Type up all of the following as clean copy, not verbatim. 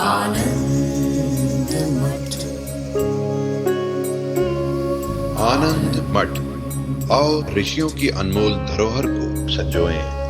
आनंद मठ। आनंद मठ और ऋषियों की अनमोल धरोहर को संजोएं।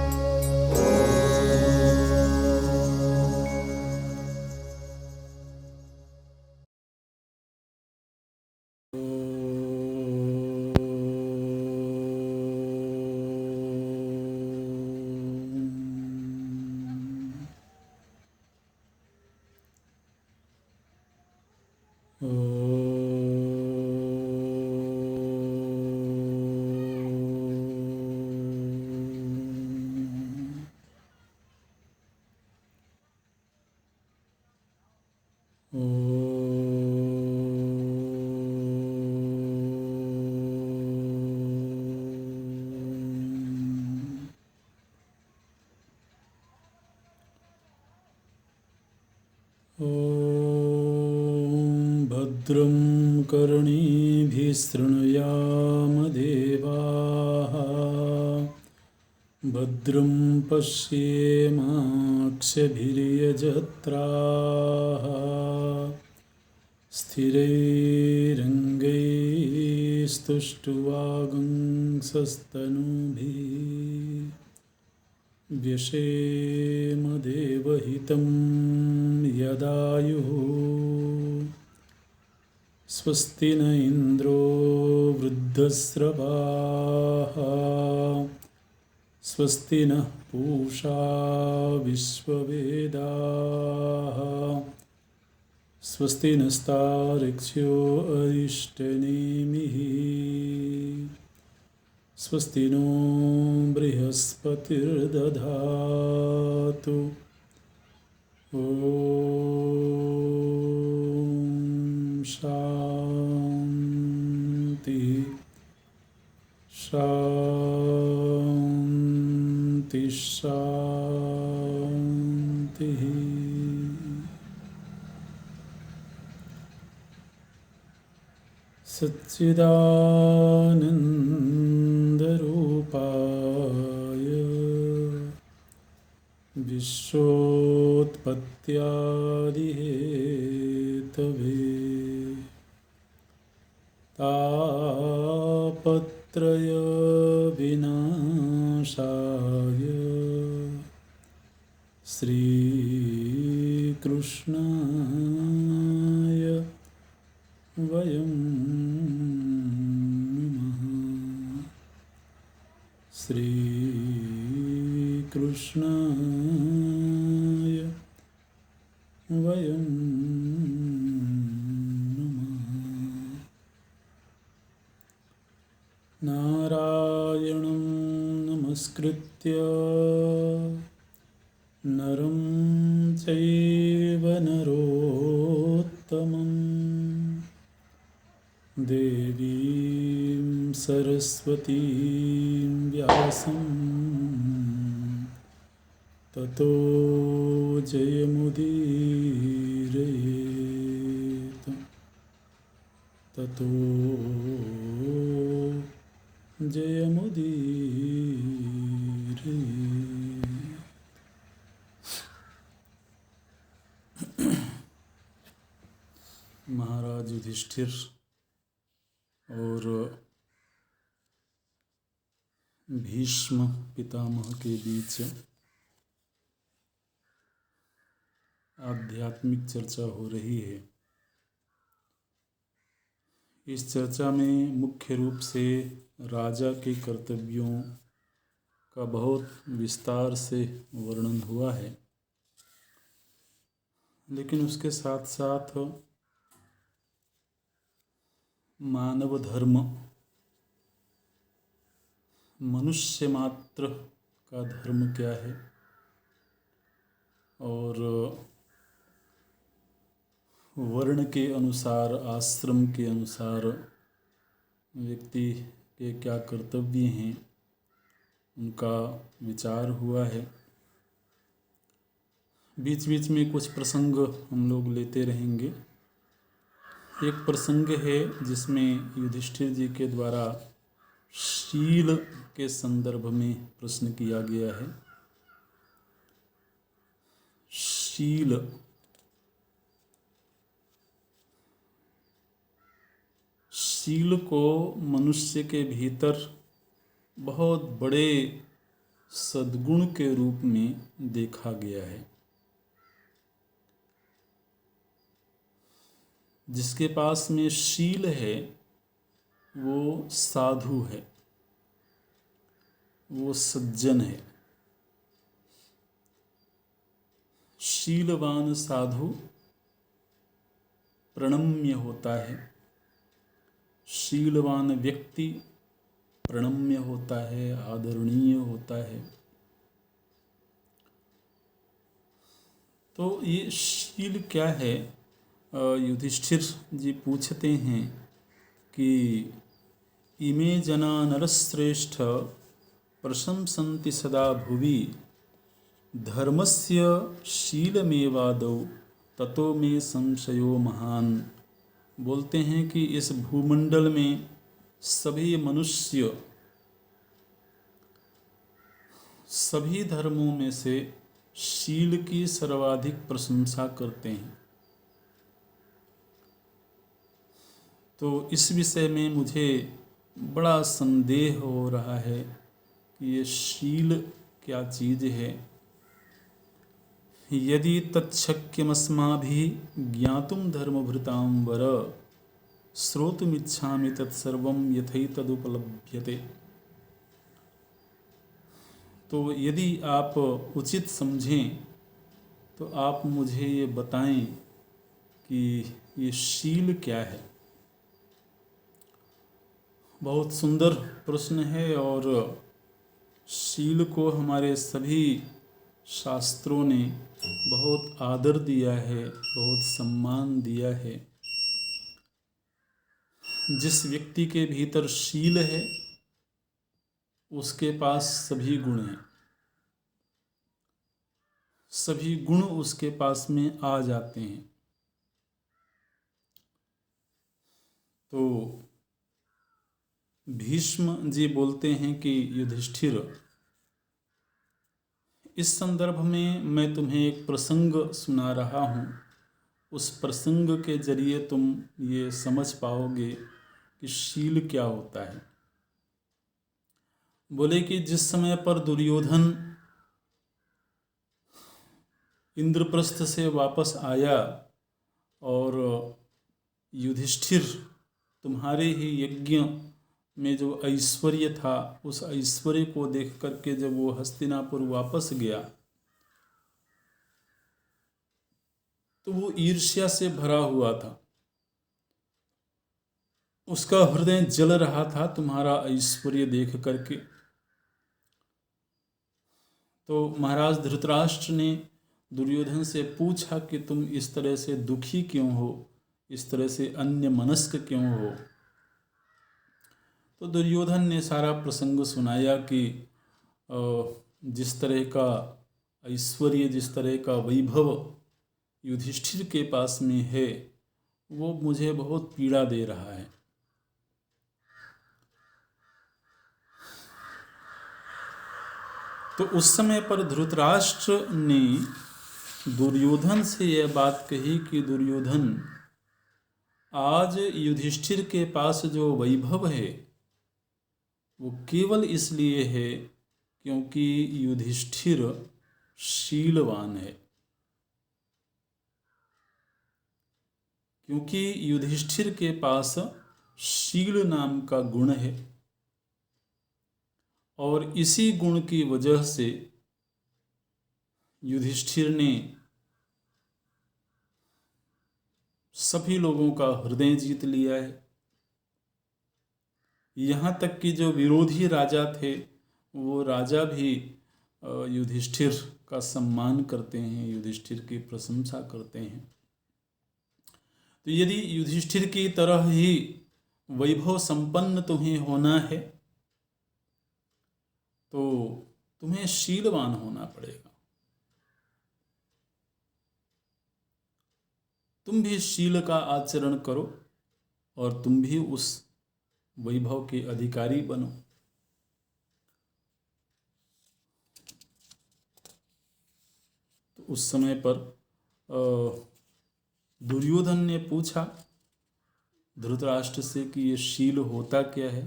भद्रं कर्णेभिः शृणुयाम देवाः, भद्रं पश्येमाक्षभिर्यजत्राः, स्थिरैरङ्गैस्तुष्टुवागुंसस्तनूभिः व्यशेम देवहितं यदायुः। स्वस्ति न इन्द्रो वृद्धस्रवाः, स्वस्ति नः पूषा विश्ववेदाः, स्वस्ति नस्तार्क्ष्यो अरिष्टनेमिः, स्वस्ति नो बृहस्पतिर्दधातु। ॐ शान्ति शान्ति शान्तिः। सच्चिदानन्दरूपाय विश्वोत्पत्त्यादिहेतवे तापत्रयविनाशाय श्रीकृष्णाय वयं नमः। श्रीकृष्णाय वयं नमः। नारायणं नमस्कृत्य नरं चैव नरोत्तमं, देवीं सरस्वतीं व्यासं ततो जयमुदीरयेत्। ततो जयमुदीरयेत्। महाराज युधिष्ठिर और भीष्म पितामह के बीच आध्यात्मिक चर्चा हो रही है। इस चर्चा में मुख्य रूप से राजा के कर्तव्यों का बहुत विस्तार से वर्णन हुआ है, लेकिन उसके साथ साथ मानव धर्म, मनुष्य मात्र का धर्म क्या है और वर्ण के अनुसार, आश्रम के अनुसार व्यक्ति के क्या कर्तव्य हैं, उनका विचार हुआ है। बीच बीच में कुछ प्रसंग हम लोग लेते रहेंगे। एक प्रसंग है जिसमें युधिष्ठिर जी के द्वारा शील के संदर्भ में प्रश्न किया गया है। शील शील को मनुष्य के भीतर बहुत बड़े सद्गुण के रूप में देखा गया है। जिसके पास में शील है वो साधु है, वो सज्जन है। शीलवान साधु प्रणम्य होता है, शीलवान व्यक्ति प्रणम्य होता है, आदरणीय होता है। तो ये शील क्या है? युधिष्ठिर जी पूछते हैं कि इमे जना नरश्रेष्ठ प्रशंसन्ति सदा भुवि धर्मस्य शीलमेवादौ ततो में संशयो महान। बोलते हैं कि इस भूमंडल में सभी मनुष्य सभी धर्मों में से शील की सर्वाधिक प्रशंसा करते हैं। तो इस विषय में मुझे बड़ा संदेह हो रहा है कि ये शील क्या चीज़ है। यदि तच्छक्यमस्माभिः ज्ञातुं धर्मभृतां वर श्रोतुमिच्छामि तत्सर्वं यथैतदुपलभ्यते। तो यदि आप उचित समझें तो आप मुझे ये बताएं कि ये शील क्या है। बहुत सुंदर प्रश्न है और शील को हमारे सभी शास्त्रों ने बहुत आदर दिया है, बहुत सम्मान दिया है। जिस व्यक्ति के भीतर शील है उसके पास सभी गुण हैं, सभी गुण उसके पास में आ जाते हैं। तो भीष्म जी बोलते हैं कि युधिष्ठिर, इस संदर्भ में मैं तुम्हें एक प्रसंग सुना रहा हूँ। उस प्रसंग के जरिए तुम ये समझ पाओगे कि शील क्या होता है। बोले कि जिस समय पर दुर्योधन इंद्रप्रस्थ से वापस आया और युधिष्ठिर तुम्हारे ही यज्ञ में जो ऐश्वर्य था उस ऐश्वर्य को देख करके जब वो हस्तिनापुर वापस गया तो वो ईर्ष्या से भरा हुआ था। उसका हृदय जल रहा था तुम्हारा ऐश्वर्य देख करके। तो महाराज धृतराष्ट्र ने दुर्योधन से पूछा कि तुम इस तरह से दुखी क्यों हो, इस तरह से अन्य मनस्क क्यों हो। तो दुर्योधन ने सारा प्रसंग सुनाया कि जिस तरह का ऐश्वर्य, जिस तरह का वैभव युधिष्ठिर के पास में है वो मुझे बहुत पीड़ा दे रहा है। तो उस समय पर धृतराष्ट्र ने दुर्योधन से यह बात कही कि दुर्योधन, आज युधिष्ठिर के पास जो वैभव है वो केवल इसलिए है क्योंकि युधिष्ठिर शीलवान है, क्योंकि युधिष्ठिर के पास शील नाम का गुण है और इसी गुण की वजह से युधिष्ठिर ने सभी लोगों का हृदय जीत लिया है। यहाँ तक कि जो विरोधी राजा थे वो राजा भी युधिष्ठिर का सम्मान करते हैं, युधिष्ठिर की प्रशंसा करते हैं। तो यदि युधिष्ठिर की तरह ही वैभव संपन्न तुम्हें होना है तो तुम्हें शीलवान होना पड़ेगा। तुम भी शील का आचरण करो और तुम भी उस वैभव के अधिकारी बनो। तो उस समय पर दुर्योधन ने पूछा धृतराष्ट्र से कि ये शील होता क्या है।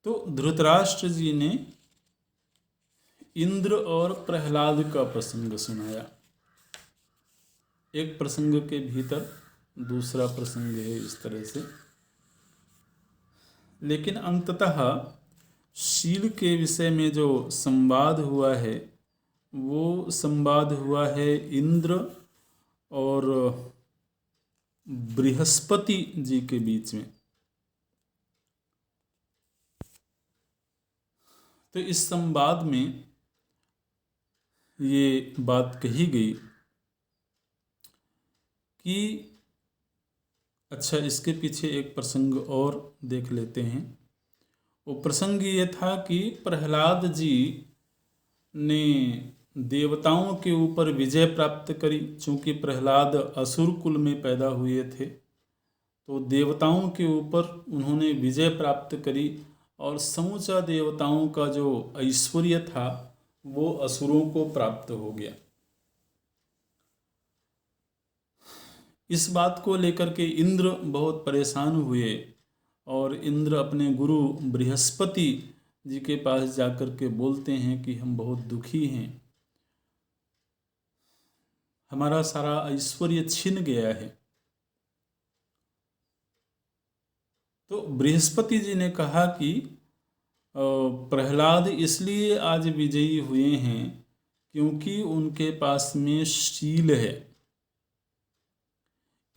तो धृतराष्ट्र जी ने इंद्र और प्रहलाद का प्रसंग सुनाया। एक प्रसंग के भीतर दूसरा प्रसंग है इस तरह से, लेकिन अंततः शील के विषय में जो संवाद हुआ है वो संवाद हुआ है इंद्र और बृहस्पति जी के बीच में। तो इस संवाद में ये बात कही गई कि अच्छा, इसके पीछे एक प्रसंग और देख लेते हैं। वो प्रसंग ये था कि प्रहलाद जी ने देवताओं के ऊपर विजय प्राप्त करी। चूंकि प्रहलाद असुर कुल में पैदा हुए थे, तो देवताओं के ऊपर उन्होंने विजय प्राप्त करी और समूचा देवताओं का जो ऐश्वर्य था वो असुरों को प्राप्त हो गया। इस बात को लेकर के इंद्र बहुत परेशान हुए और इंद्र अपने गुरु बृहस्पति जी के पास जाकर के बोलते हैं कि हम बहुत दुखी हैं, हमारा सारा ऐश्वर्य छिन गया है। तो बृहस्पति जी ने कहा कि प्रहलाद इसलिए आज विजयी हुए हैं क्योंकि उनके पास में शील है।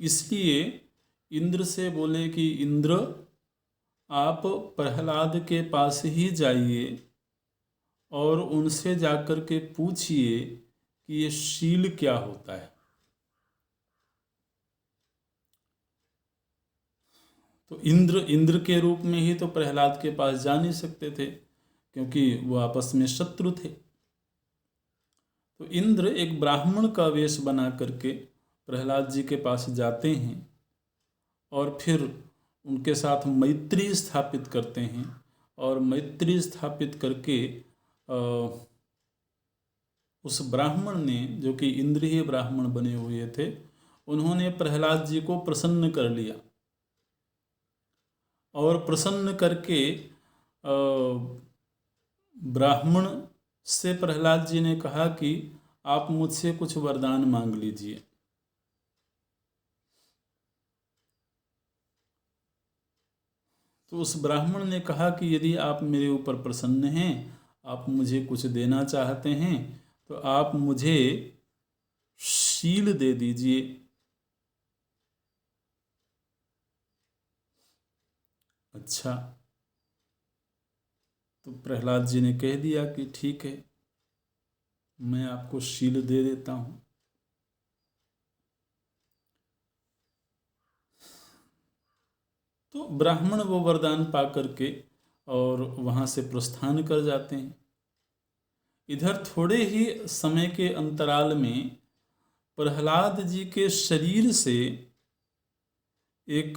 इसलिए इंद्र से बोले कि इंद्र, आप प्रहलाद के पास ही जाइए और उनसे जाकर के पूछिए कि ये शील क्या होता है। तो इंद्र के रूप में ही तो प्रहलाद के पास जा नहीं सकते थे क्योंकि वो आपस में शत्रु थे। तो इंद्र एक ब्राह्मण का वेश बना करके प्रहलाद जी के पास जाते हैं और फिर उनके साथ मैत्री स्थापित करते हैं और मैत्री स्थापित करके उस ब्राह्मण ने, जो कि इंद्रिय ब्राह्मण बने हुए थे, उन्होंने प्रहलाद जी को प्रसन्न कर लिया और प्रसन्न करके ब्राह्मण से प्रहलाद जी ने कहा कि आप मुझसे कुछ वरदान मांग लीजिए। तो उस ब्राह्मण ने कहा कि यदि आप मेरे ऊपर प्रसन्न हैं, आप मुझे कुछ देना चाहते हैं, तो आप मुझे शील दे दीजिए। अच्छा, तो प्रहलाद जी ने कह दिया कि ठीक है, मैं आपको शील दे देता हूँ। तो ब्राह्मण वो वरदान पा करके और वहाँ से प्रस्थान कर जाते हैं। इधर थोड़े ही समय के अंतराल में प्रहलाद जी के शरीर से एक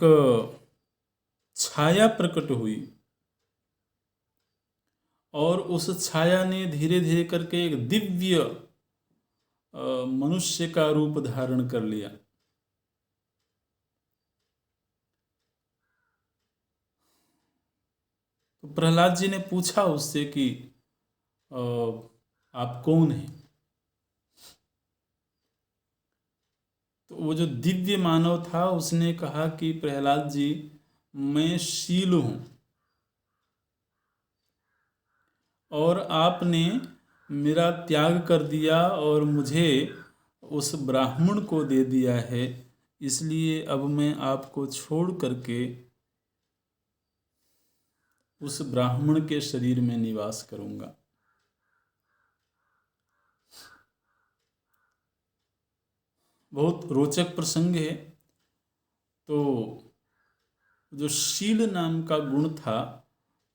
छाया प्रकट हुई और उस छाया ने धीरे धीरे करके एक दिव्य मनुष्य का रूप धारण कर लिया। तो प्रहलाद जी ने पूछा उससे कि आप कौन हैं? तो वो जो दिव्य मानव था उसने कहा कि प्रहलाद जी, मैं शील हूँ और आपने मेरा त्याग कर दिया और मुझे उस ब्राह्मण को दे दिया है, इसलिए अब मैं आपको छोड़ करके उस ब्राह्मण के शरीर में निवास करूंगा। बहुत रोचक प्रसंग है। तो जो शील नाम का गुण था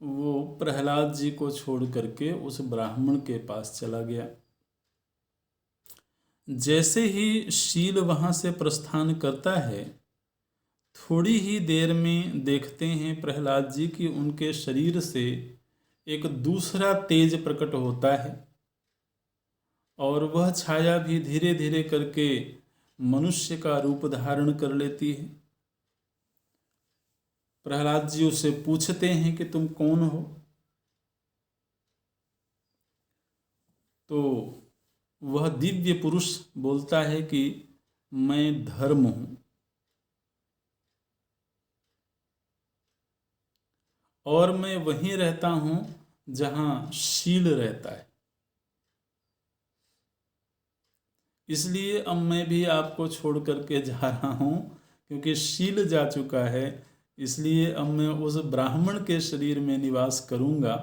वो प्रहलाद जी को छोड़ करके उस ब्राह्मण के पास चला गया। जैसे ही शील वहाँ से प्रस्थान करता है, थोड़ी ही देर में देखते हैं प्रहलाद जी कि उनके शरीर से एक दूसरा तेज प्रकट होता है और वह छाया भी धीरे धीरे करके मनुष्य का रूप धारण कर लेती है प्रहलाद जी उससे पूछते हैं कि तुम कौन हो। तो वह दिव्य पुरुष बोलता है कि मैं धर्म हूं और मैं वहीं रहता हूं जहां शील रहता है। इसलिए अब मैं भी आपको छोड़ करके जा रहा हूं, क्योंकि शील जा चुका है। इसलिए अब मैं उस ब्राह्मण के शरीर में निवास करूंगा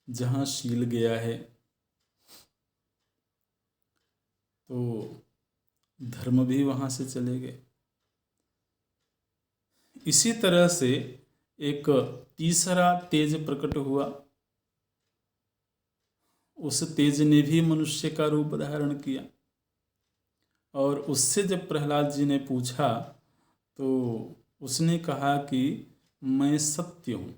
जहां शील गया है। तो धर्म भी वहां से चले गए। इसी तरह से एक तीसरा तेज प्रकट हुआ। उस तेज ने भी मनुष्य का रूप धारण किया और उससे जब प्रहलाद जी ने पूछा तो उसने कहा कि मैं सत्य हूं।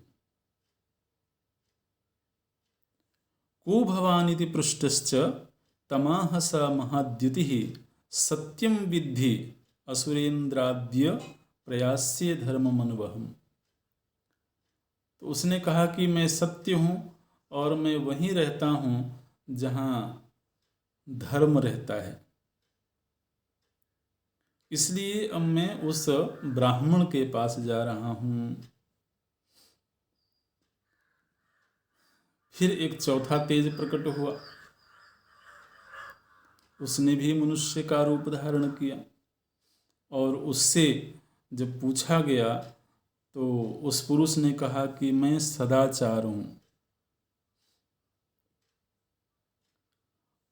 को भवानिति पृष्टश्च तमाह स महाद्युतिः सत्यम विद्धि असुरेन्द्राद्य प्रयास्य धर्ममनुवहम्। तो उसने कहा कि मैं सत्य हूँ और मैं वहीं रहता हूँ जहाँ धर्म रहता है। इसलिए अब मैं उस ब्राह्मण के पास जा रहा हूँ। फिर एक चौथा तेज प्रकट हुआ। उसने भी मनुष्य का रूप धारण किया और उससे जब पूछा गया तो उस पुरुष ने कहा कि मैं सदाचार हूँ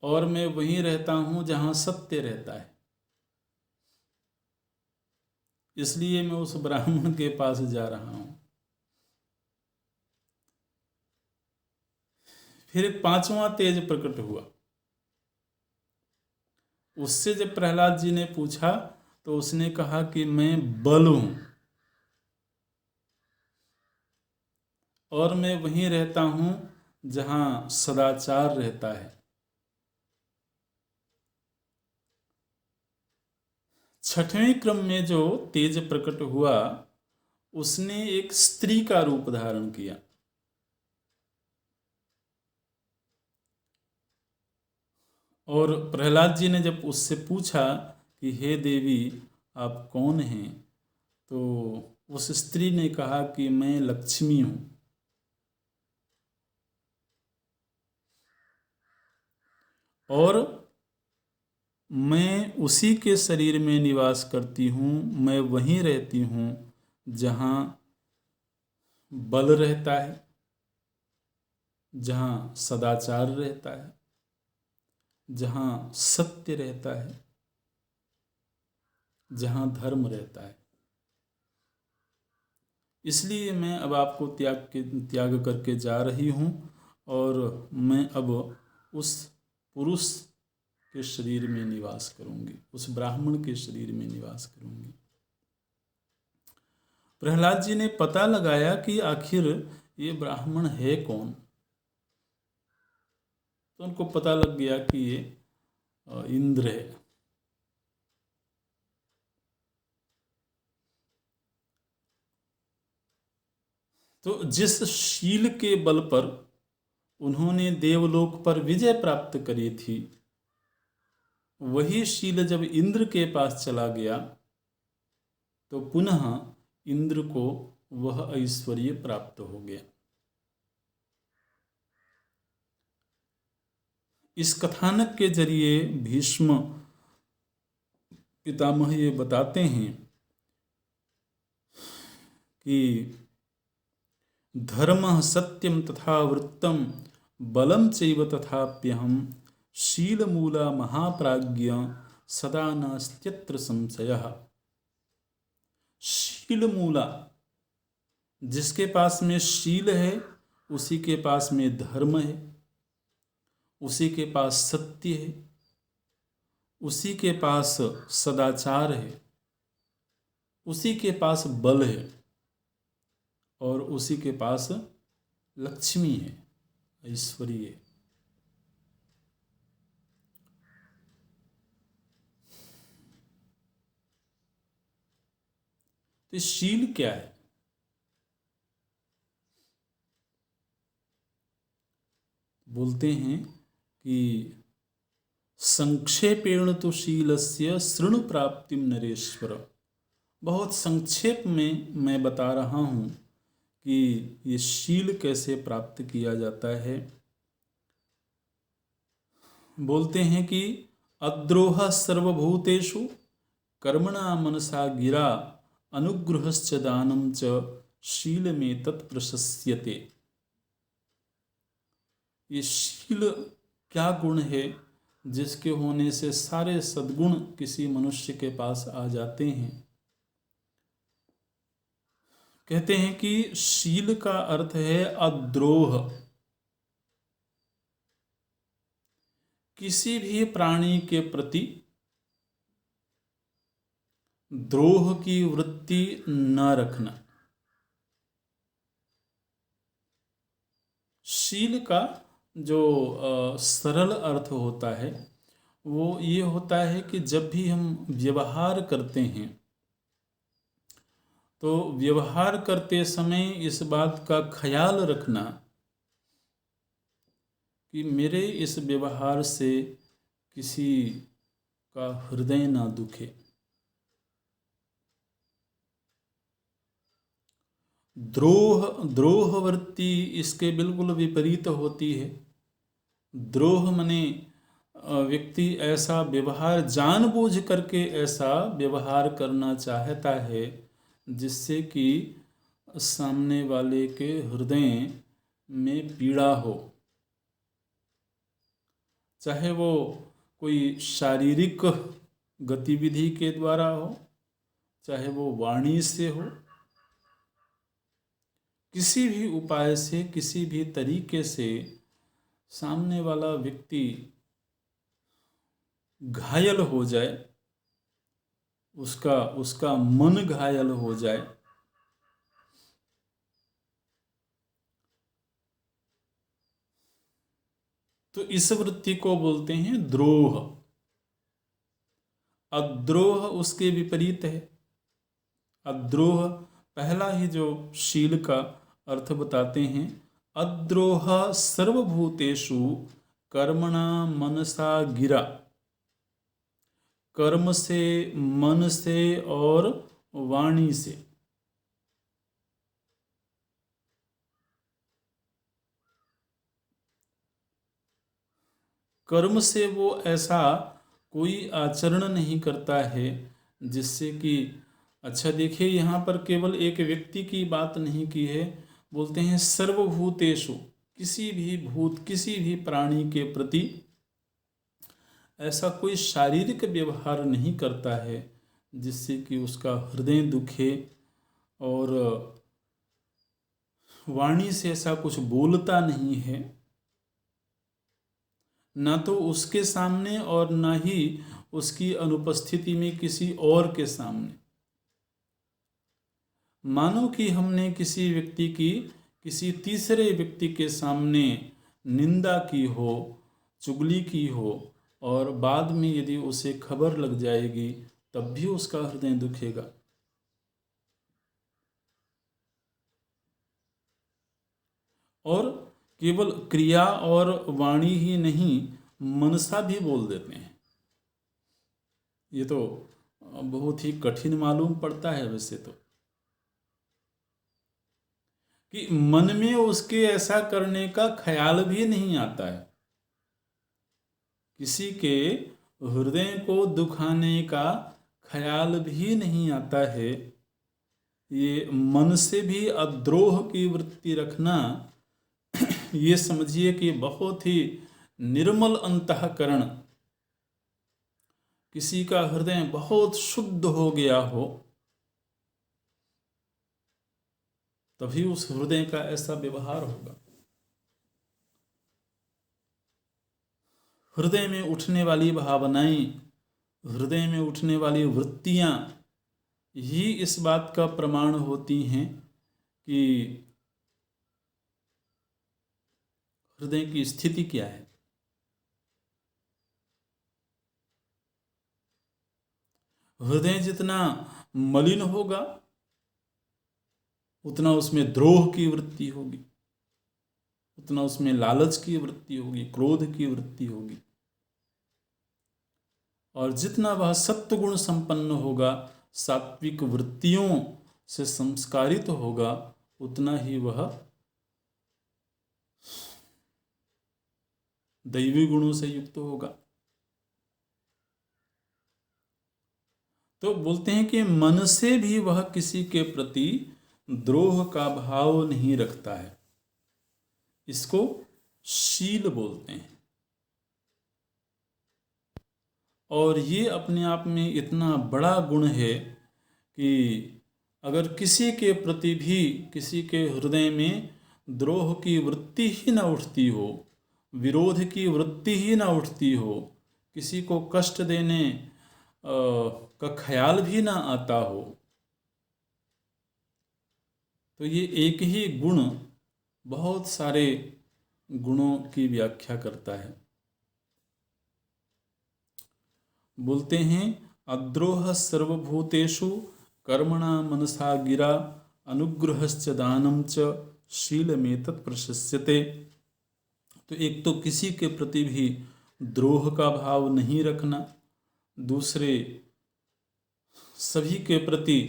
और मैं वहीं रहता हूँ जहाँ सत्य रहता है। इसलिए मैं उस ब्राह्मण के पास जा रहा हूँ। फिर एक पांचवा तेज प्रकट हुआ। उससे जब प्रहलाद जी ने पूछा तो उसने कहा कि मैं बल हूं और मैं वहीं रहता हूं जहां सदाचार रहता है। छठवें क्रम में जो तेज प्रकट हुआ उसने एक स्त्री का रूप धारण किया और प्रहलाद जी ने जब उससे पूछा कि हे देवी आप कौन हैं, तो उस स्त्री ने कहा कि मैं लक्ष्मी हूं और मैं उसी के शरीर में निवास करती हूँ। मैं वहीं रहती हूँ जहाँ बल रहता है, जहाँ सदाचार रहता है, जहाँ सत्य रहता है, जहाँ धर्म रहता है। इसलिए मैं अब आपको त्याग करके जा रही हूँ और मैं अब उस पुरुष के शरीर में निवास करूंगी, उस ब्राह्मण के शरीर में निवास करूंगी। प्रहलाद जी ने पता लगाया कि आखिर ये ब्राह्मण है कौन। तो उनको पता लग गया कि ये इंद्र है। तो जिस शील के बल पर उन्होंने देवलोक पर विजय प्राप्त करी थी, वही शील जब इंद्र के पास चला गया तो पुनः इंद्र को वह ऐश्वर्य प्राप्त हो गया। इस कथानक के जरिए भीष्म पितामह ये बताते हैं कि धर्मः सत्यम तथा वृत्तम बलम चैव तथाप्यहम् शीलमूला महाप्राज्ञ सदा नास्त्यत्र संशयः। शीलमूला, जिसके पास में शील है उसी के पास में धर्म है, उसी के पास सत्य है, उसी के पास सदाचार है, उसी के पास बल है और उसी के पास लक्ष्मी है, ऐश्वर्य है। तो शील क्या है? बोलते हैं कि संक्षेपेण तो शीलस्य शृणु प्राप्तिम नरेश्वर। बहुत संक्षेप में मैं बता रहा हूँ कि ये शील कैसे प्राप्त किया जाता है। बोलते हैं कि अद्रोह सर्वभूतेषु कर्मणा मनसा गिरा अनुग्रहश्च दानं च शील में तत्प्रशस्यते। ये शील क्या गुण है जिसके होने से सारे सद्गुण किसी मनुष्य के पास आ जाते हैं? कहते हैं कि शील का अर्थ है अद्रोह। किसी भी प्राणी के प्रति द्रोह की वृत्ति न रखना। शील का जो सरल अर्थ होता है वो ये होता है कि जब भी हम व्यवहार करते हैं तो व्यवहार करते समय इस बात का ख्याल रखना कि मेरे इस व्यवहार से किसी का हृदय ना दुखे। द्रोह वृत्ति इसके बिल्कुल विपरीत होती है। द्रोह मने व्यक्ति ऐसा व्यवहार जानबूझ करके ऐसा व्यवहार करना चाहता है जिससे कि सामने वाले के हृदय में पीड़ा हो, चाहे वो कोई शारीरिक गतिविधि के द्वारा हो, चाहे वो वाणी से हो, किसी भी उपाय से, किसी भी तरीके से सामने वाला व्यक्ति घायल हो जाए, उसका मन घायल हो जाए, तो इस वृत्ति को बोलते हैं द्रोह। अद्रोह उसके विपरीत है। अद्रोह पहला ही जो शील का अर्थ बताते हैं, अद्रोह सर्वभूतेषु कर्मणा मनसा गिरा। कर्म से, मन से और वाणी से। कर्म से वो ऐसा कोई आचरण नहीं करता है जिससे कि, अच्छा देखिए यहाँ पर केवल एक व्यक्ति की बात नहीं की है, बोलते हैं सर्वभूतेषु, किसी भी भूत, किसी भी प्राणी के प्रति ऐसा कोई शारीरिक व्यवहार नहीं करता है जिससे कि उसका हृदय दुखे, और वाणी से ऐसा कुछ बोलता नहीं है, ना तो उसके सामने और ना ही उसकी अनुपस्थिति में किसी और के सामने। मानो कि हमने किसी व्यक्ति की किसी तीसरे व्यक्ति के सामने निंदा की हो, चुगली की हो, और बाद में यदि उसे खबर लग जाएगी तब भी उसका हृदय दुखेगा। और केवल क्रिया और वाणी ही नहीं, मनसा भी बोल देते हैं। ये तो बहुत ही कठिन मालूम पड़ता है वैसे तो, कि मन में उसके ऐसा करने का ख्याल भी नहीं आता है। किसी के हृदय को दुखाने का ख्याल भी नहीं आता है। ये मन से भी अद्रोह की वृत्ति रखना, ये समझिए कि बहुत ही निर्मल अंतःकरण, किसी का हृदय बहुत शुद्ध हो गया हो तभी उस हृदय का ऐसा व्यवहार होगा। हृदय में उठने वाली भावनाएं, हृदय में उठने वाली वृत्तियां ही इस बात का प्रमाण होती हैं कि हृदय की स्थिति क्या है। हृदय जितना मलिन होगा उतना उसमें द्रोह की वृत्ति होगी, उतना उसमें लालच की वृत्ति होगी, क्रोध की वृत्ति होगी। और जितना वह सत्वगुण संपन्न होगा, सात्विक वृत्तियों से संस्कारित होगा, उतना ही वह दैवी गुणों से युक्त होगा। तो बोलते हैं कि मन से भी वह किसी के प्रति द्रोह का भाव नहीं रखता है। इसको शील बोलते हैं। और ये अपने आप में इतना बड़ा गुण है कि अगर किसी के प्रति भी किसी के हृदय में द्रोह की वृत्ति ही न उठती हो, विरोध की वृत्ति ही न उठती हो, किसी को कष्ट देने का ख्याल भी ना आता हो, तो ये एक ही गुण बहुत सारे गुणों की व्याख्या करता है। बोलते हैं अद्रोह सर्वभूतेषु कर्मणा मनसा गिरा अनुग्रहश्च दानं च शीलमेतत् प्रशस्यते। तो एक तो किसी के प्रति भी द्रोह का भाव नहीं रखना, दूसरे सभी के प्रति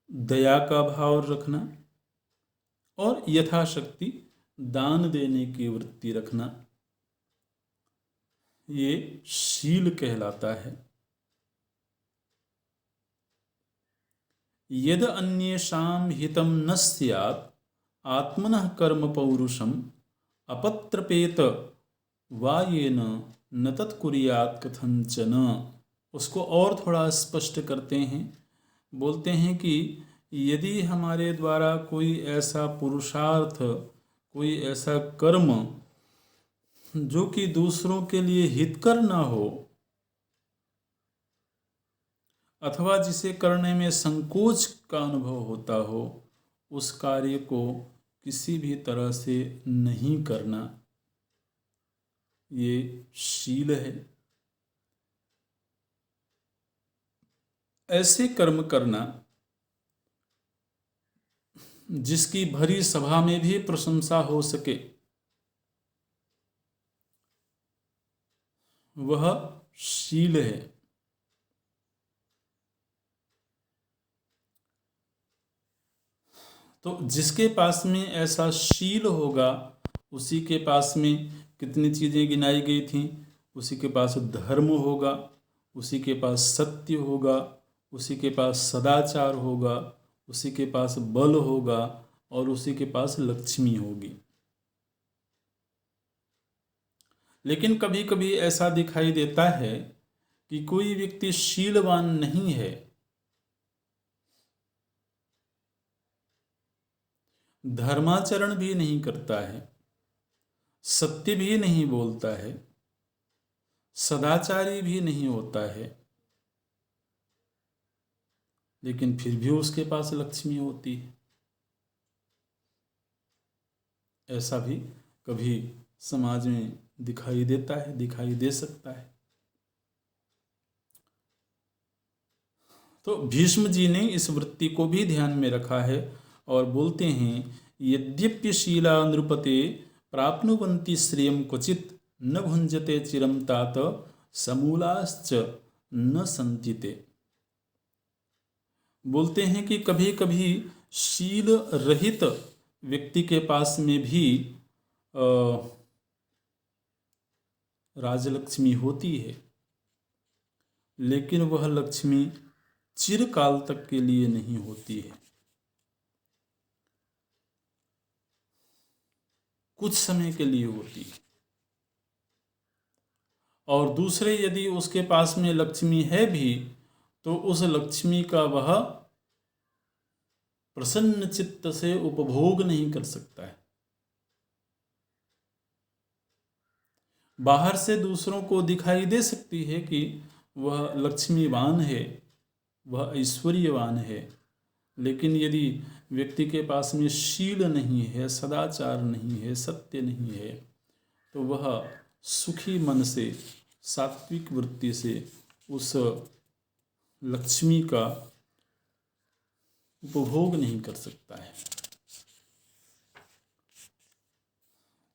दया का भाव रखना, और यथाशक्ति दान देने की वृत्ति रखना, ये शील कहलाता है। यद अन्येषां हितं न स्यात् आत्मनः कर्म पौरुषम अपत्रपेत वायेन न तत्कुर्यात् कथंचन। उसको और थोड़ा स्पष्ट करते हैं। बोलते हैं कि यदि हमारे द्वारा कोई ऐसा पुरुषार्थ, कोई ऐसा कर्म जो कि दूसरों के लिए हितकर ना हो, अथवा जिसे करने में संकोच का अनुभव होता हो, उस कार्य को किसी भी तरह से नहीं करना, ये शील है। ऐसे कर्म करना जिसकी भरी सभा में भी प्रशंसा हो सके, वह शील है। तो जिसके पास में ऐसा शील होगा, उसी के पास में कितनी चीज़ें गिनाई गई थीं। उसी के पास धर्म होगा, उसी के पास सत्य होगा, उसी के पास सदाचार होगा, उसी के पास बल होगा, और उसी के पास लक्ष्मी होगी। लेकिन कभी कभी ऐसा दिखाई देता है कि कोई व्यक्ति शीलवान नहीं है, धर्माचरण भी नहीं करता है, सत्य भी नहीं बोलता है, सदाचारी भी नहीं होता है, लेकिन फिर भी उसके पास लक्ष्मी होती है। ऐसा भी कभी समाज में दिखाई देता है, दिखाई दे सकता है। तो भीष्म जी ने इस वृत्ति को भी ध्यान में रखा है और बोलते हैं यद्यप्य शीला नृपते प्राप्नुवन्ति श्रियं क्वचित् न भुंजते चिरं तात समूलाश्च न संचिते। बोलते हैं कि कभी कभी शील रहित व्यक्ति के पास में भी राजलक्ष्मी होती है, लेकिन वह लक्ष्मी चिरकाल तक के लिए नहीं होती है, कुछ समय के लिए होती है। और दूसरे यदि उसके पास में लक्ष्मी है भी, तो उस लक्ष्मी का वह प्रसन्न चित्त से उपभोग नहीं कर सकता है। बाहर से दूसरों को दिखाई दे सकती है कि वह लक्ष्मीवान है, वह ऐश्वर्यवान है, लेकिन यदि व्यक्ति के पास में शील नहीं है, सदाचार नहीं है, सत्य नहीं है, तो वह सुखी मन से, सात्विक वृत्ति से उस लक्ष्मी का उपभोग नहीं कर सकता है।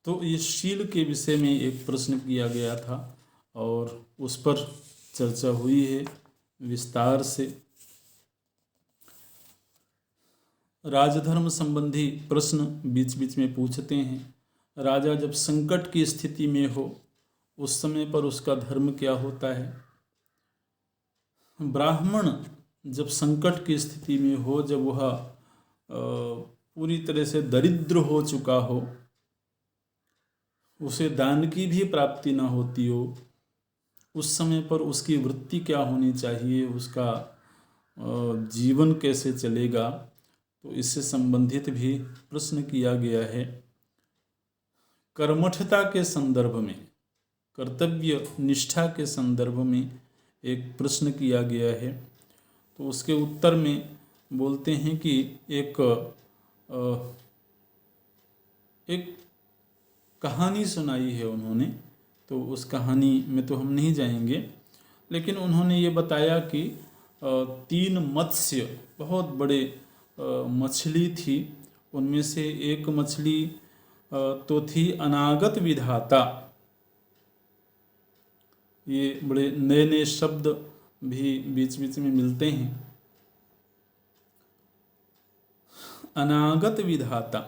तो ये शील के विषय में एक प्रश्न किया गया था और उस पर चर्चा हुई है विस्तार से। राजधर्म संबंधी प्रश्न बीच बीच में पूछते हैं। राजा जब संकट की स्थिति में हो उस समय पर उसका धर्म क्या होता है। ब्राह्मण जब संकट की स्थिति में हो, जब वह पूरी तरह से दरिद्र हो चुका हो, उसे दान की भी प्राप्ति न होती हो, उस समय पर उसकी वृत्ति क्या होनी चाहिए, उसका जीवन कैसे चलेगा, तो इससे संबंधित भी प्रश्न किया गया है। कर्मठता के संदर्भ में, कर्तव्य निष्ठा के संदर्भ में एक प्रश्न किया गया है। तो उसके उत्तर में बोलते हैं कि एक कहानी सुनाई है उन्होंने। तो उस कहानी में तो हम नहीं जाएंगे, लेकिन उन्होंने ये बताया कि 3 मत्स्य, बहुत बड़े मछली थी, उनमें से एक मछली तो थी अनागत विधाता। ये बड़े नए नए शब्द भी बीच बीच में मिलते हैं। अनागत विधाता,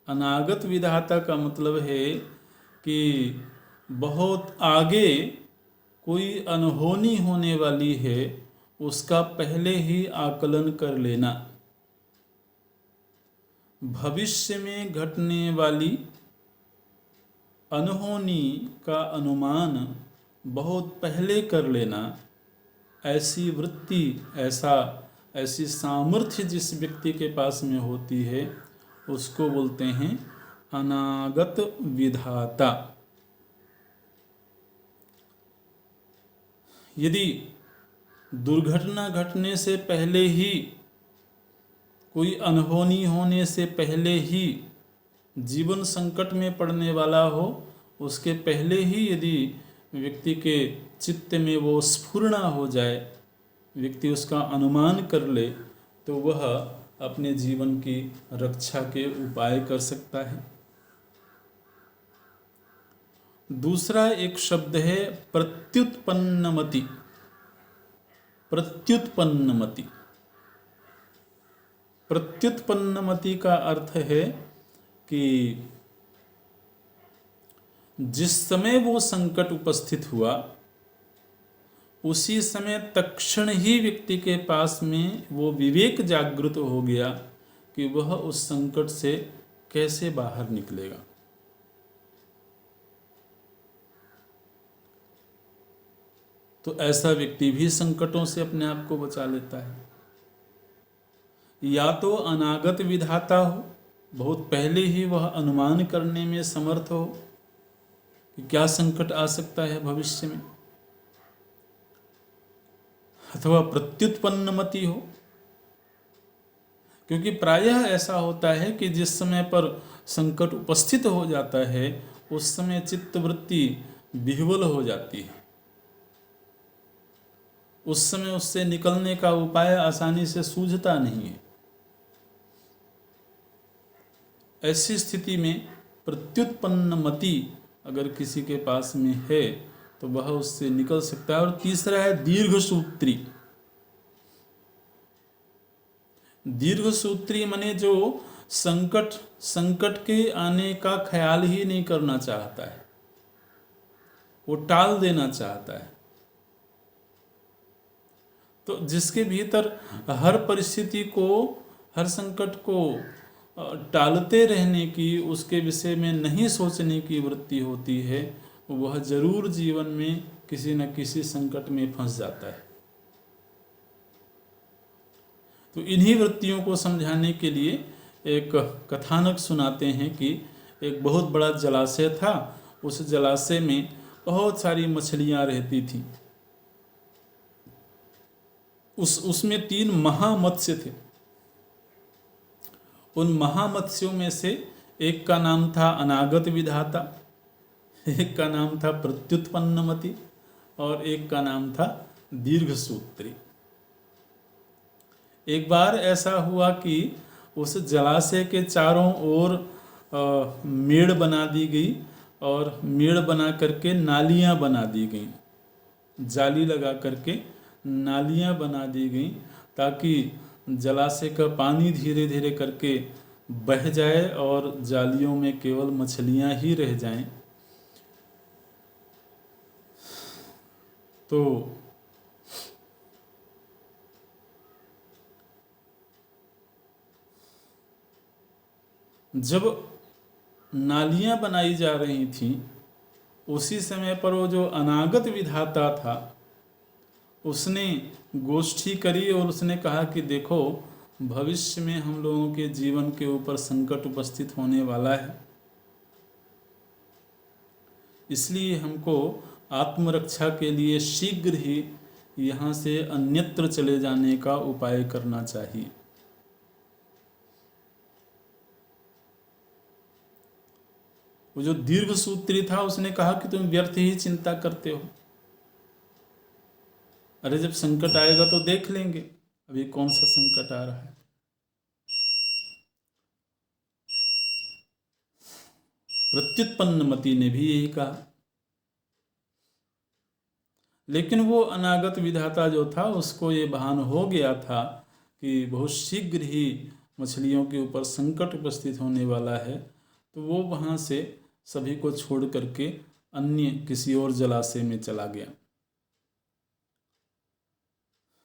अनागत विधाता का मतलब है कि बहुत आगे कोई अनहोनी होने वाली है, उसका पहले ही आकलन कर लेना। भविष्य में घटने वाली अनहोनी का अनुमान बहुत पहले कर लेना, ऐसी वृत्ति, ऐसी सामर्थ्य जिस व्यक्ति के पास में होती है उसको बोलते हैं अनागत विधाता। यदि दुर्घटना घटने से पहले ही, कोई अनहोनी होने से पहले ही जीवन संकट में पड़ने वाला हो, उसके पहले ही यदि व्यक्ति के चित्त में वो स्फुरना हो जाए, व्यक्ति उसका अनुमान कर ले, तो वह अपने जीवन की रक्षा के उपाय कर सकता है। दूसरा एक शब्द है प्रत्युत्पन्नमति। प्रत्युत्पन्नमति, प्रत्युत्पन्नमति का अर्थ है कि जिस समय वो संकट उपस्थित हुआ उसी समय तत्क्षण ही व्यक्ति के पास में वो विवेक जागृत हो गया कि वह उस संकट से कैसे बाहर निकलेगा। तो ऐसा व्यक्ति भी संकटों से अपने आप को बचा लेता है। या तो अनागत विधाता हो, बहुत पहले ही वह अनुमान करने में समर्थ हो कि क्या संकट आ सकता है भविष्य में, अथवा प्रत्युत्पन्नमति हो, क्योंकि प्रायः ऐसा होता है कि जिस समय पर संकट उपस्थित हो जाता है उस समय चित्तवृत्ति विह्वल हो जाती है, उस समय उससे निकलने का उपाय आसानी से सूझता नहीं है। ऐसी स्थिति में प्रत्युत्पन्नमति अगर किसी के पास में है तो वह उससे निकल सकता है। और तीसरा है दीर्घसूत्री। दीर्घसूत्री माने जो संकट के आने का ख्याल ही नहीं करना चाहता है, वो टाल देना चाहता है। तो जिसके भीतर हर परिस्थिति को, हर संकट को टालते रहने की, उसके विषय में नहीं सोचने की वृत्ति होती है, वह जरूर जीवन में किसी न किसी संकट में फंस जाता है। तो इन्हीं वृत्तियों को समझाने के लिए एक कथानक सुनाते हैं कि एक बहुत बड़ा जलाशय था, उस जलाशय में बहुत सारी मछलियां रहती थी। उसमें 3 महामत्स्य थे। उन महामत्स्यों में से एक का नाम था अनागत विधाता, एक का नाम था प्रत्युत्पन्नमति और एक का नाम था दीर्घसूत्री। एक बार ऐसा हुआ कि उस जलाशय के चारों ओर मेड़ बना दी गई और मेड़ बना करके नालियाँ बना दी गई, जाली लगा करके नालियाँ बना दी गई ताकि जलाशय का पानी धीरे धीरे करके बह जाए और जालियों में केवल मछलियाँ ही रह जाएं। तो जब नालियाँ बनाई जा रही थीं उसी समय पर वो जो अनागत विधाता था उसने गोष्ठी करी और उसने कहा कि देखो, भविष्य में हम लोगों के जीवन के ऊपर संकट उपस्थित होने वाला है, इसलिए हमको आत्मरक्षा के लिए शीघ्र ही यहाँ से अन्यत्र चले जाने का उपाय करना चाहिए। वो जो दीर्घ सूत्री था उसने कहा कि तुम व्यर्थ ही चिंता करते हो, अरे जब संकट आएगा तो देख लेंगे, अभी कौन सा संकट आ रहा है। प्रत्युत्पन्नमति ने भी यही कहा, लेकिन वो अनागत विधाता जो था उसको ये भान हो गया था कि बहुत शीघ्र ही मछलियों के ऊपर संकट उपस्थित होने वाला है, तो वो वहाँ से सभी को छोड़ करके अन्य किसी और जलाशय में चला गया।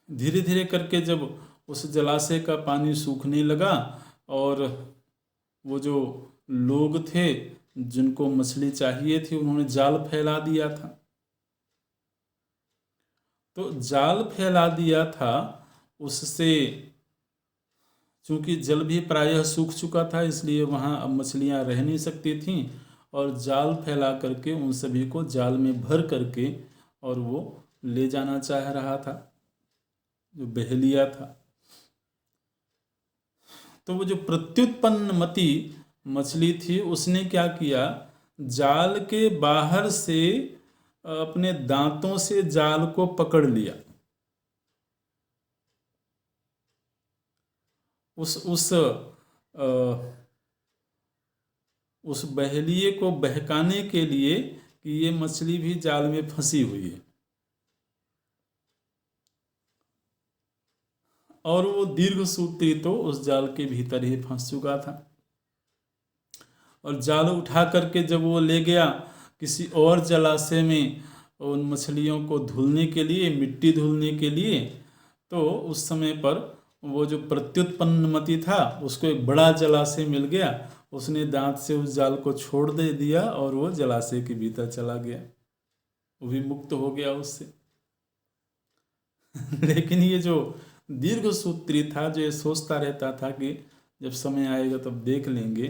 धीरे धीरे करके जब उस जलाशय का पानी सूखने लगा और वो जो लोग थे जिनको मछली चाहिए थी उन्होंने जाल फैला दिया था। तो जाल फैला दिया था, उससे चूंकि जल भी प्रायः सूख चुका था इसलिए वहाँ अब मछलियाँ रह नहीं सकती थीं और जाल फैला करके उन सभी को जाल में भर करके और वो ले जाना चाह रहा था, जो बहेलिया था। तो वो जो प्रत्युत्पन्नमति मछली थी उसने क्या किया, जाल के बाहर से अपने दांतों से जाल को पकड़ लिया। उस बहेलिए को बहकाने के लिए कि ये मछली भी जाल में फंसी हुई है, और वो दीर्घ सूत्री तो उस जाल के भीतर ही फंस चुका था। और जाल उठा करके जब वो ले गया किसी और जलाशय में उन मछलियों को धुलने के लिए, मिट्टी धुलने के लिए, तो उस समय पर वो जो प्रत्युत्पन्नमति था उसको एक बड़ा जलाशय मिल गया, उसने दांत से उस जाल को छोड़ दे दिया और वो जलाशय के भीतर चला गया, वो भी मुक्त हो गया उससे। लेकिन ये जो दीर्घ सूत्री था जो ये सोचता रहता था कि जब समय आएगा तब देख लेंगे,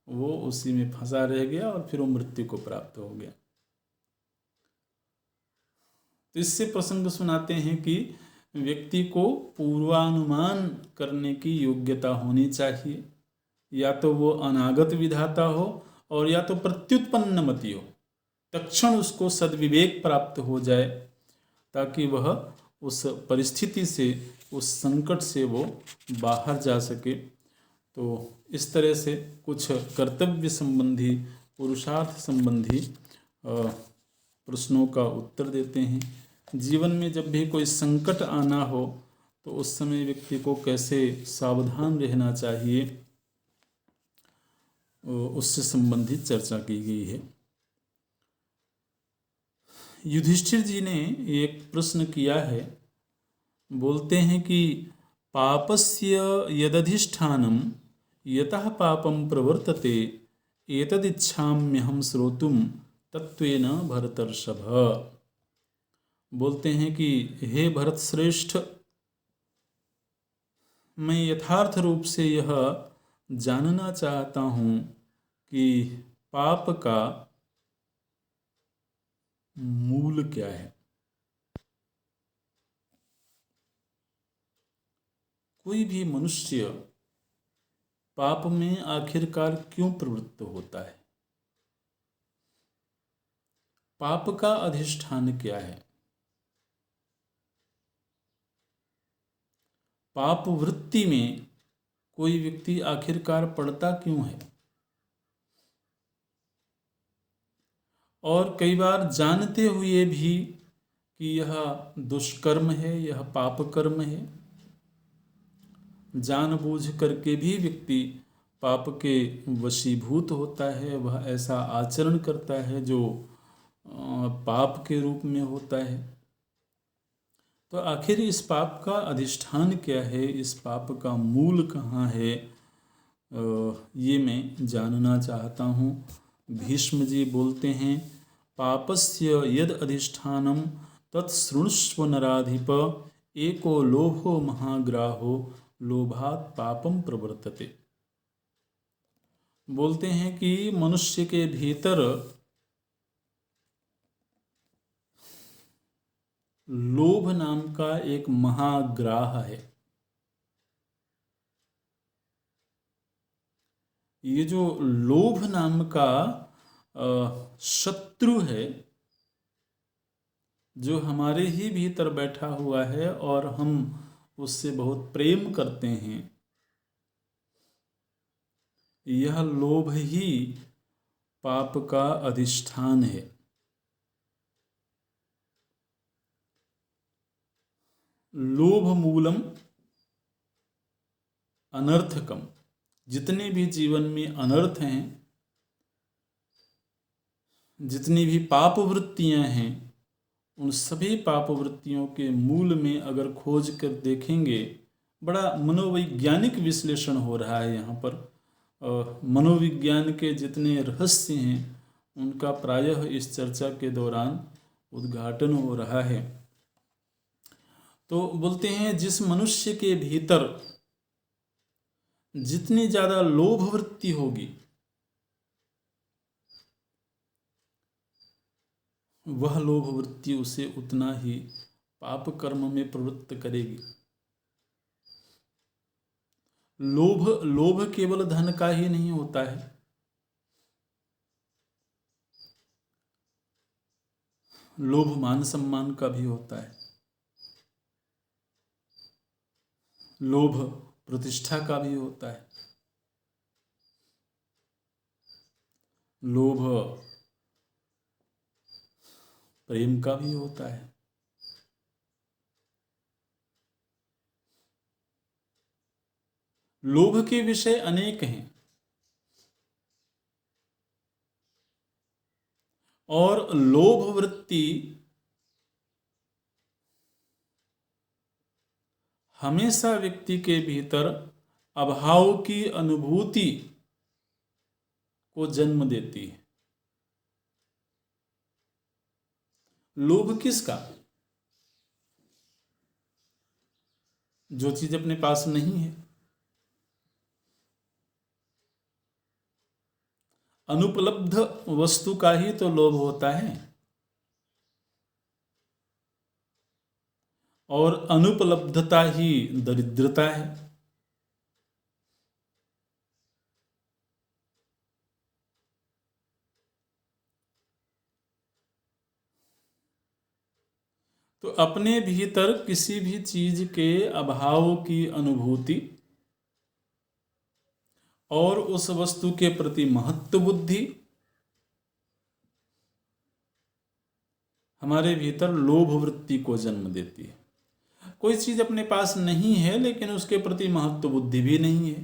वो उसी में फंसा रह गया और फिर वो मृत्यु को प्राप्त हो गया। तो इससे प्रसंग सुनाते हैं कि व्यक्ति को पूर्वानुमान करने की योग्यता होनी चाहिए, या तो वो अनागत विधाता हो और या तो प्रत्युत्पन्नमति हो, तत्क्षण उसको सद्विवेक प्राप्त हो जाए ताकि वह उस परिस्थिति से, उस संकट से वो बाहर जा सके। तो इस तरह से कुछ कर्तव्य संबंधी, पुरुषार्थ संबंधी प्रश्नों का उत्तर देते हैं। जीवन में जब भी कोई संकट आना हो तो उस समय व्यक्ति को कैसे सावधान रहना चाहिए, उससे संबंधित चर्चा की गई है। युधिष्ठिर जी ने एक प्रश्न किया है, बोलते हैं कि पापस्य यदधिष्ठानम यतः पापम प्रवर्तते एतदिच्छाम्यहं श्रोतुम तत्वेन भरतर्षभ। बोलते हैं कि हे भरत श्रेष्ठ, मैं यथार्थ रूप से यह जानना चाहता हूँ कि पाप का मूल क्या है। कोई भी मनुष्य पाप में आखिरकार क्यों प्रवृत्त होता है, पाप का अधिष्ठान क्या है, पाप वृत्ति में कोई व्यक्ति आखिरकार पड़ता क्यों है। और कई बार जानते हुए भी कि यह दुष्कर्म है, यह पाप कर्म है, जानबूझ करके भी व्यक्ति पाप के वशीभूत होता है, वह ऐसा आचरण करता है जो पाप के रूप में होता है। तो आखिर इस पाप का अधिष्ठान क्या है, इस पाप का मूल कहाँ है, ये मैं जानना चाहता हूँ। भीष्म जी बोलते हैं, पापस्य यद अधिष्ठानम तत्शृणुष्व नराधिप, एको लोभो महाग्राहो लोभात पापम प्रवर्तते। बोलते हैं कि मनुष्य के भीतर लोभ नाम का एक महाग्राह है। ये जो लोभ नाम का शत्रु है, जो हमारे ही भीतर बैठा हुआ है और हम उससे बहुत प्रेम करते हैं, यह लोभ ही पाप का अधिष्ठान है। लोभ मूलम अनर्थकम। जितने भी जीवन में अनर्थ हैं, जितनी भी पाप वृत्तियां हैं, उन सभी पाप वृत्तियों के मूल में अगर खोज कर देखेंगे, बड़ा मनोवैज्ञानिक विश्लेषण हो रहा है यहाँ पर। मनोविज्ञान के जितने रहस्य हैं उनका प्रायः इस चर्चा के दौरान उद्घाटन हो रहा है। तो बोलते हैं, जिस मनुष्य के भीतर जितनी ज़्यादा लोभ वृत्ति होगी, वह लोभ वृत्ति उसे उतना ही पाप कर्म में प्रवृत्त करेगी। लोभ केवल धन का ही नहीं होता है। लोभ मान सम्मान का भी होता है। लोभ प्रतिष्ठा का भी होता है। लोभ प्रेम का भी होता है। लोभ के विषय अनेक हैं और लोभ वृत्ति हमेशा व्यक्ति के भीतर अभाव की अनुभूति को जन्म देती है। लोभ किसका? जो चीज अपने पास नहीं है। अनुपलब्ध वस्तु का ही तो लोभ होता है, और अनुपलब्धता ही दरिद्रता है। तो अपने भीतर किसी भी चीज के अभाव की अनुभूति और उस वस्तु के प्रति महत्व बुद्धि हमारे भीतर लोभ वृत्ति को जन्म देती है। कोई चीज अपने पास नहीं है लेकिन उसके प्रति महत्व बुद्धि भी नहीं है,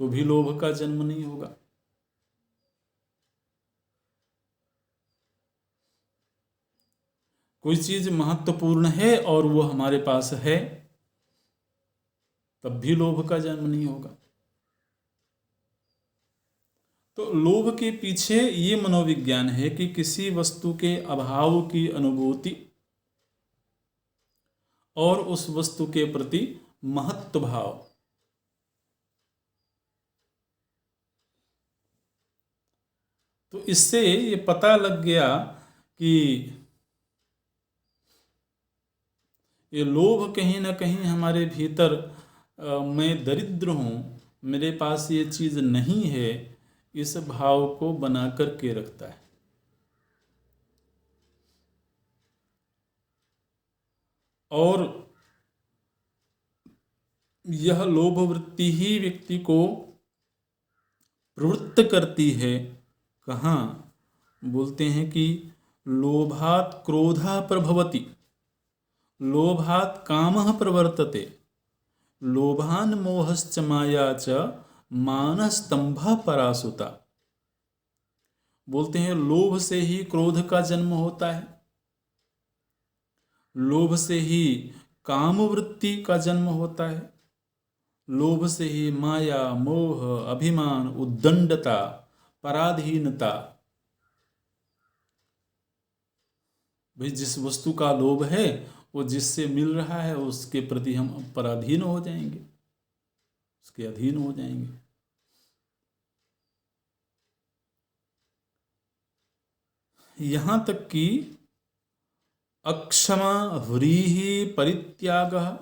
तो भी लोभ का जन्म नहीं होगा। कोई चीज महत्वपूर्ण है और वो हमारे पास है, तब भी लोभ का जन्म नहीं होगा। तो लोभ के पीछे ये मनोविज्ञान है कि किसी वस्तु के अभाव की अनुभूति और उस वस्तु के प्रति महत्व भाव। तो इससे ये पता लग गया कि ये लोभ कहीं ना कहीं हमारे भीतर मैं दरिद्र हूँ, मेरे पास ये चीज़ नहीं है, इस भाव को बना कर के रखता है। और यह लोभ वृत्ति ही व्यक्ति को प्रवृत्त करती है। कहाँ? बोलते हैं कि लोभात् क्रोधः प्रभवति, लोभात् कामः प्रवर्तते, लोभान् मोहश्च माया च मानस्तंभः परासुता। बोलते हैं लोभ से ही क्रोध का जन्म होता है, लोभ से ही काम वृत्ति का जन्म होता है, लोभ से ही माया, मोह, अभिमान, उद्दंडता, पराधीनता। भाई जिस वस्तु का लोभ है वो जिससे मिल रहा है उसके प्रति हम पराधीन हो जाएंगे, उसके अधीन हो जाएंगे। यहां तक कि अक्षमा व्रीहि परित्यागः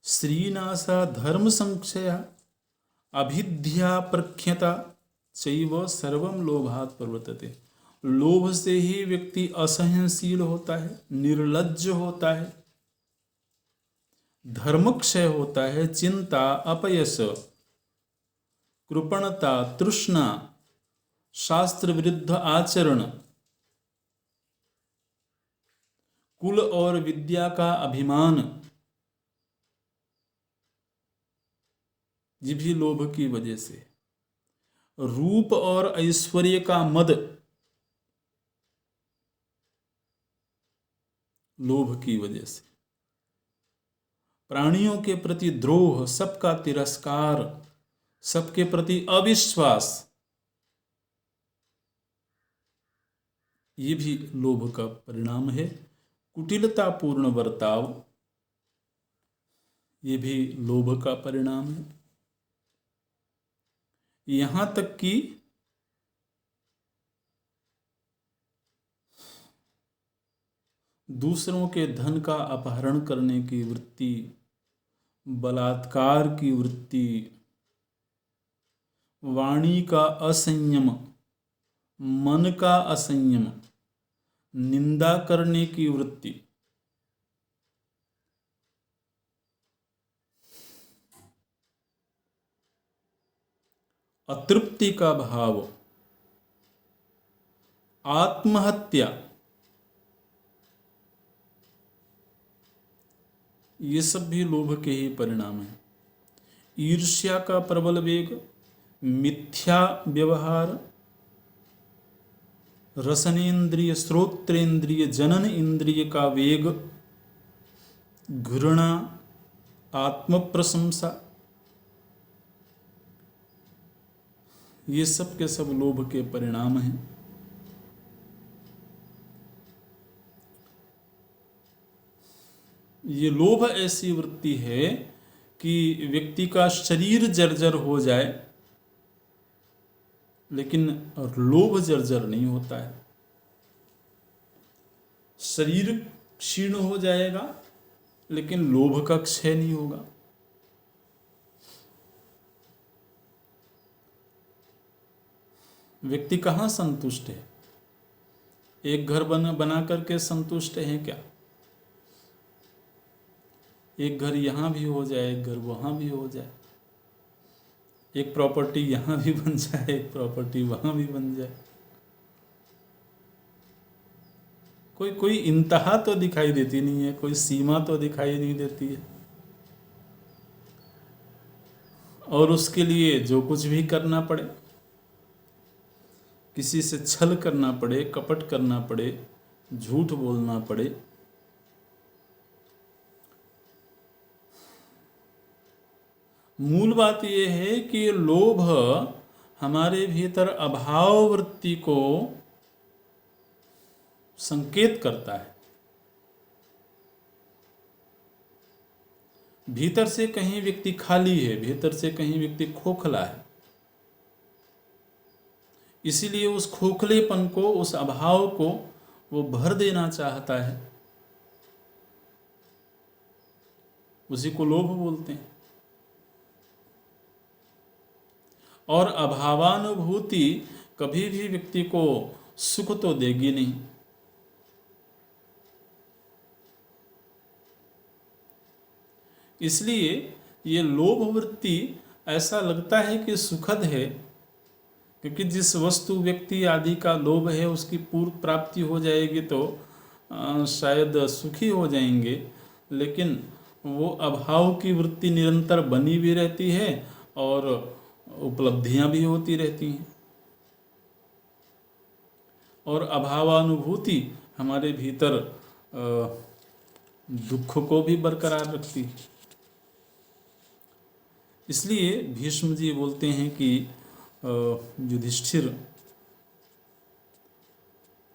श्रीनाशा धर्म संक्षया अभिध्या प्रख्यता चैव सर्वम लोभात् प्रवर्तते। लोभ से ही व्यक्ति असहनशील होता है, निर्लज्ज होता है, धर्मक्षय होता है, चिंता, अपयश, कृपणता, तृष्णा, शास्त्र विरुद्ध आचरण, कुल और विद्या का अभिमान, ये भी लोभ की वजह से, रूप और ऐश्वर्य का मद लोभ की वजह से, प्राणियों के प्रति द्रोह, सबका तिरस्कार, सबके प्रति अविश्वास, ये भी लोभ का परिणाम है। कुटिलतापूर्ण बर्ताव, ये भी लोभ का परिणाम है। यहां तक कि दूसरों के धन का अपहरण करने की वृत्ति, बलात्कार की वृत्ति, वाणी का असंयम, मन का असंयम, निंदा करने की वृत्ति, अतृप्ति का भाव, आत्महत्या, ये सब भी लोभ के ही परिणाम हैं। ईर्ष्या का प्रबल वेग, मिथ्या व्यवहार, रसनेन्द्रिय, श्रोत्रेंद्रिय, जनन इंद्रिय का वेग, घृणा, आत्म प्रशंसा, ये सब के सब लोभ के परिणाम हैं। ये लोभ ऐसी वृत्ति है कि व्यक्ति का शरीर जर्जर हो जाए लेकिन लोभ जर्जर नहीं होता है। शरीर क्षीण हो जाएगा लेकिन लोभ का क्षय नहीं होगा। व्यक्ति कहाँ संतुष्ट है? एक घर बना करके संतुष्ट है क्या? एक घर यहाँ भी हो जाए, एक घर वहाँ भी हो जाए, एक प्रॉपर्टी यहाँ भी बन जाए, एक प्रॉपर्टी वहाँ भी बन जाए, कोई इंतहा तो दिखाई देती नहीं है, कोई सीमा तो दिखाई नहीं देती है। और उसके लिए जो कुछ भी करना पड़े, किसी से छल करना पड़े, कपट करना पड़े, झूठ बोलना पड़े, मूल बात यह है कि लोभ हमारे भीतर अभाव वृत्ति को संकेत करता है। भीतर से कहीं व्यक्ति खाली है, भीतर से कहीं व्यक्ति खोखला है, इसीलिए उस खोखलेपन को, उस अभाव को वो भर देना चाहता है। उसी को लोभ बोलते हैं। और अभावानुभूति कभी भी व्यक्ति को सुख तो देगी नहीं। इसलिए ये लोभ वृत्ति ऐसा लगता है कि सुखद है, क्योंकि जिस वस्तु व्यक्ति आदि का लोभ है उसकी पूर्व प्राप्ति हो जाएगी तो शायद सुखी हो जाएंगे, लेकिन वो अभाव की वृत्ति निरंतर बनी भी रहती है और उपलब्धियां भी होती रहती हैं, और अभावानुभूति हमारे भीतर दुख को भी बरकरार रखती है। इसलिए भीष्म जी बोलते हैं कि युधिष्ठिर,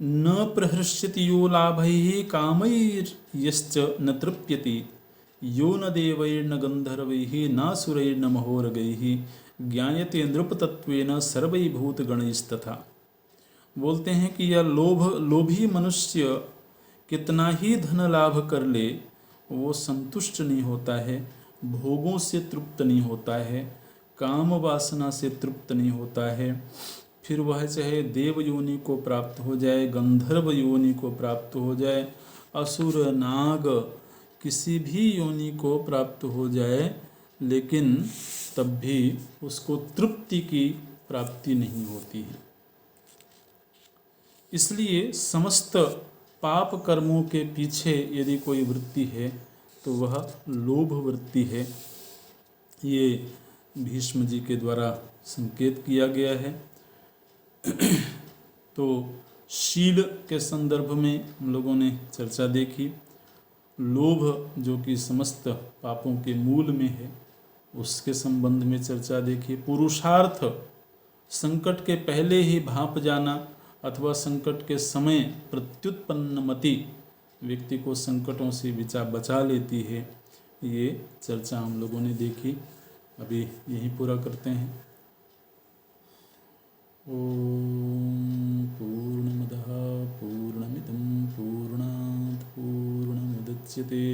न प्रहृष्यति यो लाभैः कामैर्यश्च न तृप्यति, यो न देवैर्न गंधर्वैः नासुरैर्न महोरगैः ज्ञायते नृपतत्वेन सर्वैर्भूतगणैस्तथा। बोलते हैं कि यह लोभी मनुष्य कितना ही धन लाभ कर ले वो संतुष्ट नहीं होता है, भोगों से तृप्त नहीं होता है, काम वासना से तृप्त नहीं होता है। फिर वह चाहे देव योनि को प्राप्त हो जाए, गंधर्व योनि को प्राप्त हो जाए, असुर नाग किसी भी योनि को प्राप्त हो जाए, लेकिन तब भी उसको तृप्ति की प्राप्ति नहीं होती है। इसलिए समस्त पाप कर्मों के पीछे यदि कोई वृत्ति है तो वह लोभ वृत्ति है। ये भीष्म जी के द्वारा संकेत किया गया है। तो शील के संदर्भ में हम लोगों ने चर्चा देखी। लोभ जो कि समस्त पापों के मूल में है उसके संबंध में चर्चा देखी। पुरुषार्थ, संकट के पहले ही भांप जाना अथवा संकट के समय प्रत्युत्पन्न मति व्यक्ति को संकटों से बचा लेती है, ये चर्चा हम लोगों ने देखी। अभी यहीं पूरा करते हैं। ओम पूर्णमदः पूर्णमिदं पूर्णात् पूर्णमुदच्यते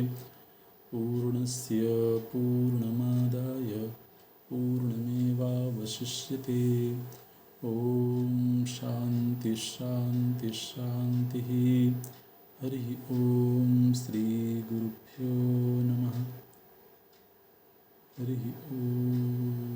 पूर्णस्य पूर्णमादाय पूर्णमेवावशिष्यते। ओम शांति शांति शांति। हरि ओम श्री गुरुभ्यो नमः। हरि ओम।